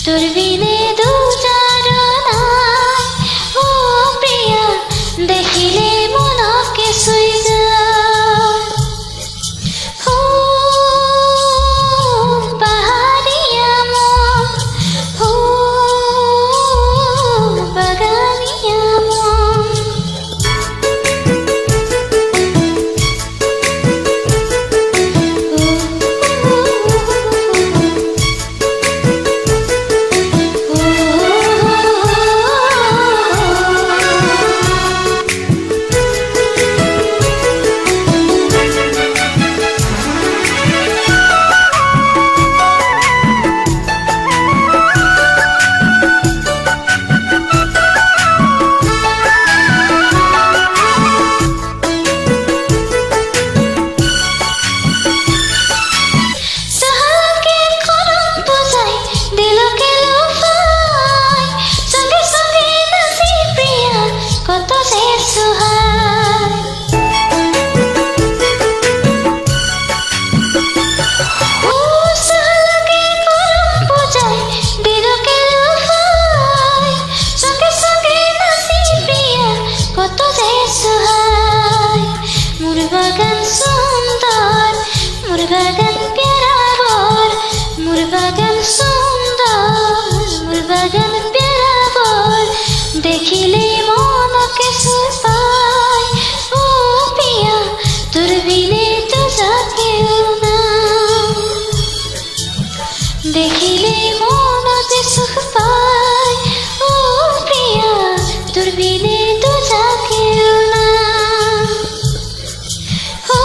তোর বিনে দু চারণায় ও প্রিয়া দেখিলে মনকে শুই যায় ও পাহাড়িয়া মন ও বাগানিয়া মন কত সে সুহায় ও সাহালাকে করম পূজায় দিলকে লুফায় সঙ্গে সঙ্গে নাচি প্রিয়া কত সে সুহায় মোর বাগান সুন্দর মোর বাগান প্যারা বর মোর বাগান সুন্দর মোর বাগান প্যারা বর দেখিলে মনকে সুর পায় ও পিয়া তোর বিনে তো যাকেও না দেখিলে মনতে সুখ পায় ও প্রিয়া তোর বিনে তো যাকেও না ও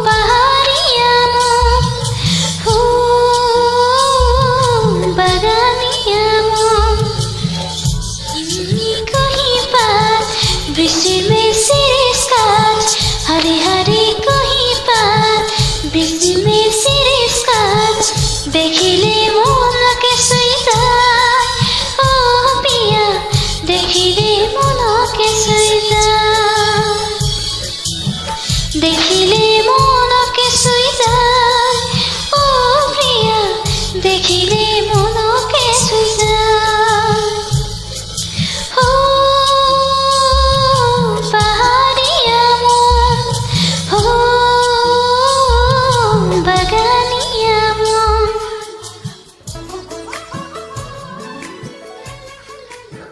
পাহাড়িয়া মন ও বাগানিয়া মন বৃষ্টির মেসির কাজ হারে হারে কহি পাত বৃষ্টির মেসির কাজ দেখিলে মনকে শুই যায় ও পিয়া দেখিলে মনকে শুই যায় দেখিলে মনকে শুই যায় ও প্রিয়া দেখিলে মনকে শুই যায়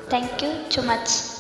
Thank you so much.